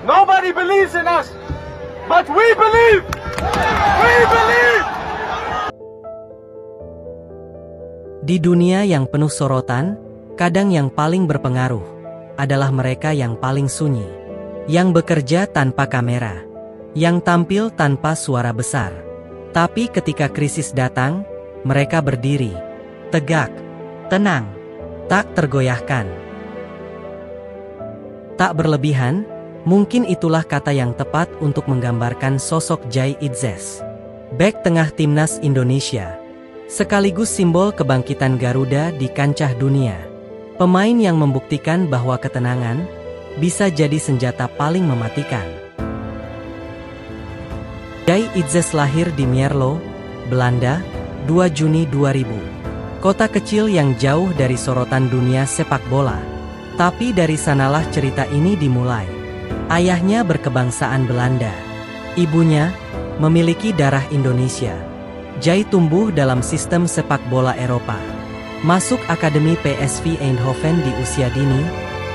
Nobody believes in us, but we believe. We believe. Di dunia yang penuh sorotan, kadang yang paling berpengaruh adalah mereka yang paling sunyi, yang bekerja tanpa kamera, yang tampil tanpa suara besar. Tapi ketika krisis datang, mereka berdiri, tegak, tenang, tak tergoyahkan. Tak berlebihan, mungkin itulah kata yang tepat untuk menggambarkan sosok Jai Idzes, bek tengah timnas Indonesia, sekaligus simbol kebangkitan Garuda di kancah dunia. Pemain yang membuktikan bahwa ketenangan bisa jadi senjata paling mematikan. Jai Idzes lahir di Mierlo, Belanda, 2 Juni 2000. Kota kecil yang jauh dari sorotan dunia sepak bola. Tapi dari sanalah cerita ini dimulai. Ayahnya berkebangsaan Belanda. Ibunya memiliki darah Indonesia. Jai tumbuh dalam sistem sepak bola Eropa. Masuk akademi PSV Eindhoven di usia dini,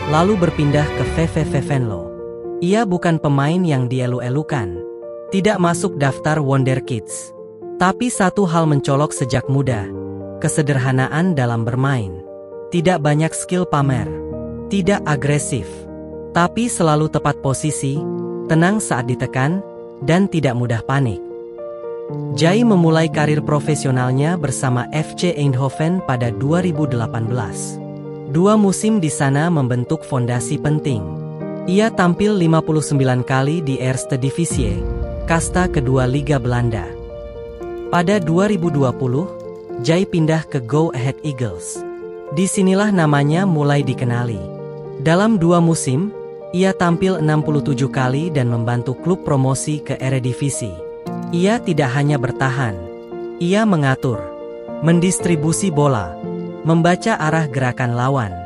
lalu berpindah ke VVV Venlo. Ia bukan pemain yang dielu-elukan. Tidak masuk daftar Wonder Kids. Tapi satu hal mencolok sejak muda. Kesederhanaan dalam bermain. Tidak banyak skill pamer. Tidak agresif. Tapi selalu tepat posisi, tenang saat ditekan, dan tidak mudah panik. Jai memulai karir profesionalnya bersama FC Eindhoven pada 2018. 2 musim di sana membentuk fondasi penting. Ia tampil 59 kali di Eerste Divisie, kasta kedua Liga Belanda. Pada 2020, Jai pindah ke Go Ahead Eagles. Disinilah namanya mulai dikenali. Dalam 2 musim, ia tampil 67 kali dan membantu klub promosi ke Eredivisie. Ia tidak hanya bertahan, ia mengatur, mendistribusi bola, membaca arah gerakan lawan.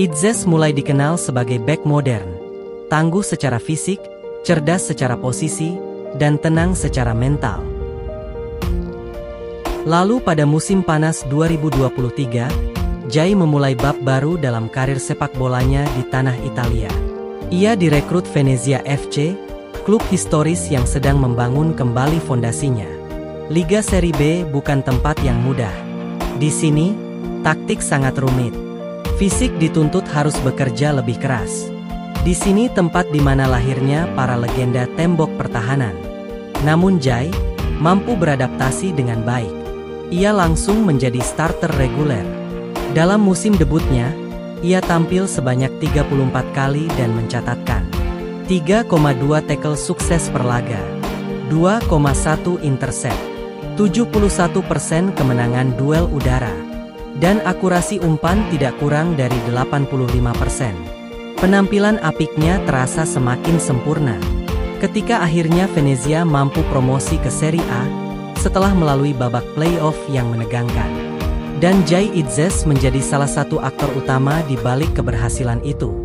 Idzes mulai dikenal sebagai bek modern, tangguh secara fisik, cerdas secara posisi, dan tenang secara mental. Lalu pada musim panas 2023, Jai memulai bab baru dalam karir sepak bolanya di tanah Italia. Ia direkrut Venezia FC, klub historis yang sedang membangun kembali fondasinya. Liga Serie B bukan tempat yang mudah. Di sini, taktik sangat rumit. Fisik dituntut harus bekerja lebih keras. Di sini tempat di mana lahirnya para legenda tembok pertahanan. Namun Jai mampu beradaptasi dengan baik. Ia langsung menjadi starter reguler. Dalam musim debutnya, ia tampil sebanyak 34 kali dan mencatatkan 3,2 tackle sukses per laga, 2,1 intercept, 71% kemenangan duel udara, dan akurasi umpan tidak kurang dari 85%. Penampilan apiknya terasa semakin sempurna. Ketika akhirnya Venezia mampu promosi ke Serie A, setelah melalui babak playoff yang menegangkan. Dan Jai Idzes menjadi salah satu aktor utama di balik keberhasilan itu.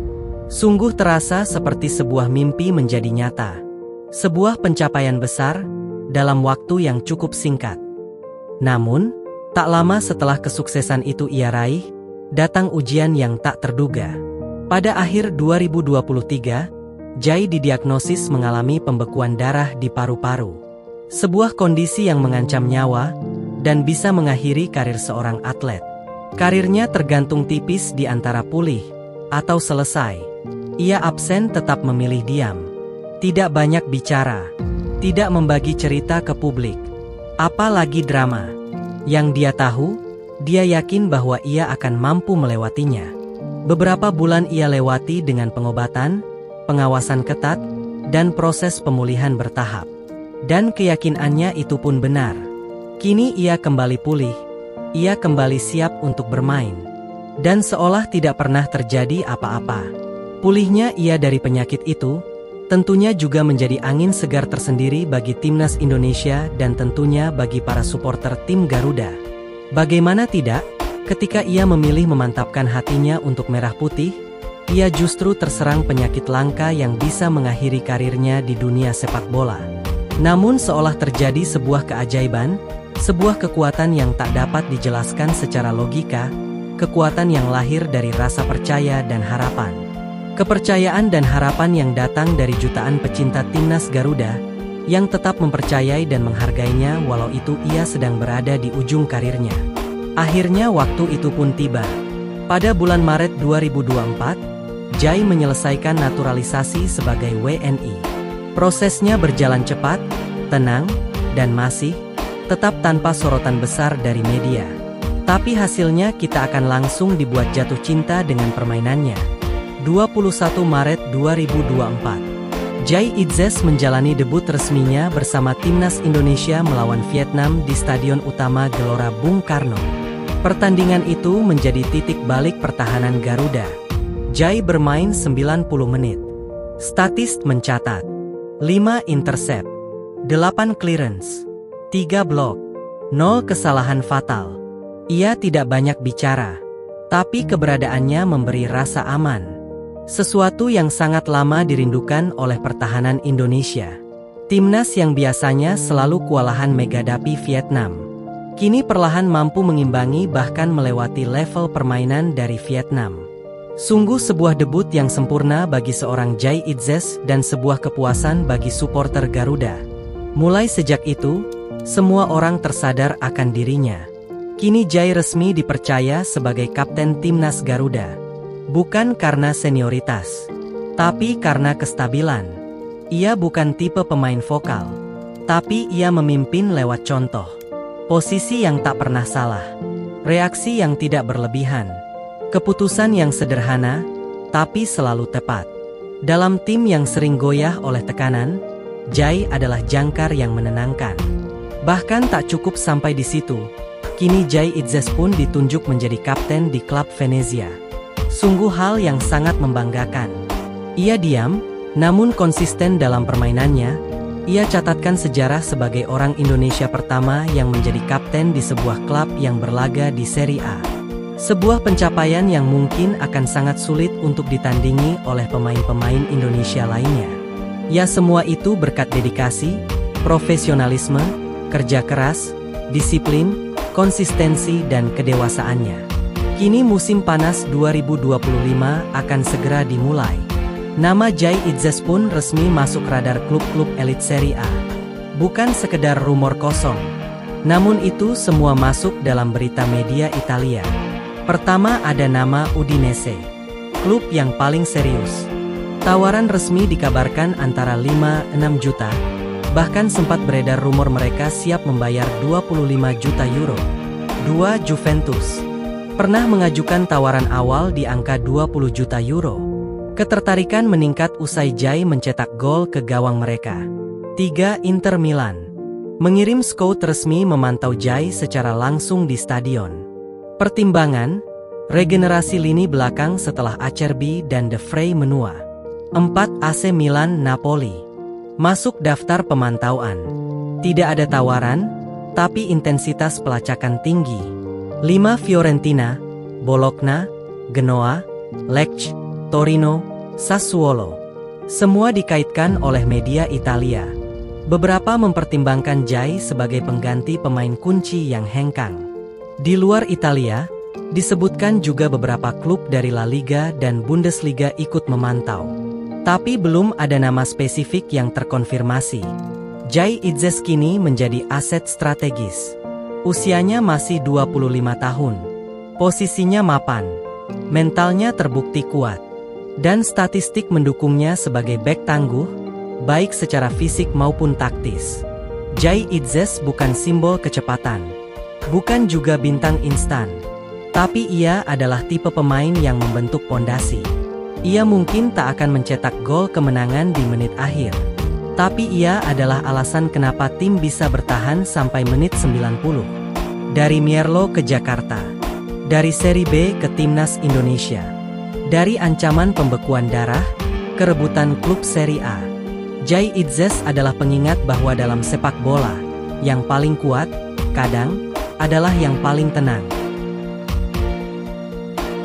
Sungguh terasa seperti sebuah mimpi menjadi nyata. Sebuah pencapaian besar, dalam waktu yang cukup singkat. Namun, tak lama setelah kesuksesan itu ia raih, datang ujian yang tak terduga. Pada akhir 2023, Jai didiagnosis mengalami pembekuan darah di paru-paru. Sebuah kondisi yang mengancam nyawa, dan bisa mengakhiri karir seorang atlet. Karirnya tergantung tipis di antara pulih, atau selesai. Ia absen tetap memilih diam. Tidak banyak bicara. Tidak membagi cerita ke publik. Apalagi drama. Yang dia tahu, dia yakin bahwa ia akan mampu melewatinya. Beberapa bulan ia lewati dengan pengobatan, pengawasan ketat, dan proses pemulihan bertahap. Dan keyakinannya itu pun benar. Kini ia kembali pulih. Ia kembali siap untuk bermain. Dan seolah tidak pernah terjadi apa-apa. Pulihnya ia dari penyakit itu, tentunya juga menjadi angin segar tersendiri bagi timnas Indonesia dan tentunya bagi para supporter tim Garuda. Bagaimana tidak, ketika ia memilih memantapkan hatinya untuk merah putih, ia justru terserang penyakit langka yang bisa mengakhiri karirnya di dunia sepak bola. Namun seolah terjadi sebuah keajaiban, sebuah kekuatan yang tak dapat dijelaskan secara logika, kekuatan yang lahir dari rasa percaya dan harapan. Kepercayaan dan harapan yang datang dari jutaan pecinta timnas Garuda, yang tetap mempercayai dan menghargainya walau itu ia sedang berada di ujung karirnya. Akhirnya waktu itu pun tiba. Pada bulan Maret 2024, Jai menyelesaikan naturalisasi sebagai WNI. Prosesnya berjalan cepat, tenang, dan masih tetap tanpa sorotan besar dari media. Tapi hasilnya kita akan langsung dibuat jatuh cinta dengan permainannya. 21 Maret 2024. Jai Itzes menjalani debut resminya bersama Timnas Indonesia melawan Vietnam di Stadion Utama Gelora Bung Karno. Pertandingan itu menjadi titik balik pertahanan Garuda. Jai bermain 90 menit. Statist mencatat 5 intercept, 8 clearance, 3 blok, 0 kesalahan fatal. Ia tidak banyak bicara, tapi keberadaannya memberi rasa aman. Sesuatu yang sangat lama dirindukan oleh pertahanan Indonesia. Timnas yang biasanya selalu kewalahan menghadapi Vietnam, kini perlahan mampu mengimbangi bahkan melewati level permainan dari Vietnam. Sungguh sebuah debut yang sempurna bagi seorang Jai Itzes dan sebuah kepuasan bagi supporter Garuda. Mulai sejak itu, semua orang tersadar akan dirinya. Kini Jai resmi dipercaya sebagai kapten Timnas Garuda. Bukan karena senioritas, tapi karena kestabilan. Ia bukan tipe pemain vokal, tapi ia memimpin lewat contoh. Posisi yang tak pernah salah, reaksi yang tidak berlebihan, keputusan yang sederhana, tapi selalu tepat. Dalam tim yang sering goyah oleh tekanan, Jai adalah jangkar yang menenangkan. Bahkan tak cukup sampai di situ, kini Jai Itzes pun ditunjuk menjadi kapten di klub Venezia. Sungguh hal yang sangat membanggakan. Ia diam, namun konsisten dalam permainannya. Ia catatkan sejarah sebagai orang Indonesia pertama yang menjadi kapten di sebuah klub yang berlaga di Serie A. Sebuah pencapaian yang mungkin akan sangat sulit untuk ditandingi oleh pemain-pemain Indonesia lainnya. Ya, semua itu berkat dedikasi, profesionalisme, kerja keras, disiplin, konsistensi dan kedewasaannya. Kini musim panas 2025 akan segera dimulai. Nama Jai Itzes pun resmi masuk radar klub-klub elit Serie A. Bukan sekedar rumor kosong, namun itu semua masuk dalam berita media Italia. Pertama ada nama Udinese, klub yang paling serius. Tawaran resmi dikabarkan antara 5-6 juta, bahkan sempat beredar rumor mereka siap membayar 25 juta euro. 2. Juventus pernah mengajukan tawaran awal di angka 20 juta euro. Ketertarikan meningkat usai Jai mencetak gol ke gawang mereka. 3. Inter Milan mengirim scout resmi memantau Jai secara langsung di stadion. Pertimbangan, regenerasi lini belakang setelah Acerbi dan De Vrij menua. 4. AC Milan Napoli masuk daftar pemantauan. Tidak ada tawaran, tapi intensitas pelacakan tinggi. 5. Fiorentina, Bologna, Genoa, Lecce, Torino, Sassuolo. Semua dikaitkan oleh media Italia. Beberapa mempertimbangkan Jai sebagai pengganti pemain kunci yang hengkang. Di luar Italia, disebutkan juga beberapa klub dari La Liga dan Bundesliga ikut memantau. Tapi belum ada nama spesifik yang terkonfirmasi. Jai Itzes kini menjadi aset strategis. Usianya masih 25 tahun. Posisinya mapan. Mentalnya terbukti kuat. Dan statistik mendukungnya sebagai bek tangguh, baik secara fisik maupun taktis. Jai Itzes bukan simbol kecepatan. Bukan juga bintang instan. Tapi ia adalah tipe pemain yang membentuk pondasi. Ia mungkin tak akan mencetak gol kemenangan di menit akhir. Tapi ia adalah alasan kenapa tim bisa bertahan sampai menit 90. Dari Mierlo ke Jakarta. Dari Serie B ke Timnas Indonesia. Dari ancaman pembekuan darah, ke rebutan klub Serie A. Jai Itzes adalah pengingat bahwa dalam sepak bola, yang paling kuat, kadang, adalah yang paling tenang.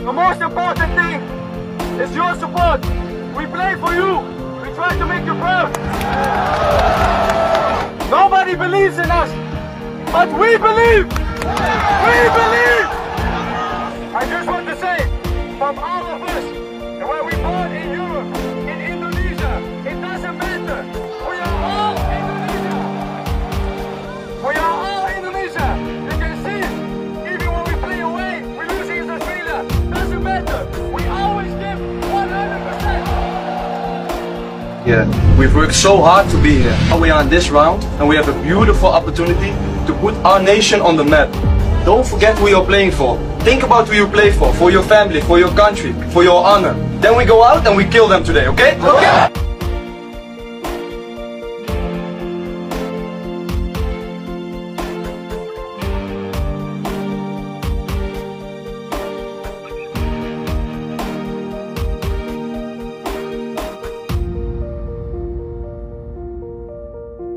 The most important thing is your support. We play for you. We try to make you proud. Nobody believes in us, but we believe. We believe. I just want to say, from all of us, and where we bought in you, Yeah, we've worked so hard to be here. Now we are in this round, and we have a beautiful opportunity to put our nation on the map. Don't forget who you're playing for. Think about who you play for your family, for your country, for your honor. Then we go out and we kill them today, okay? Okay!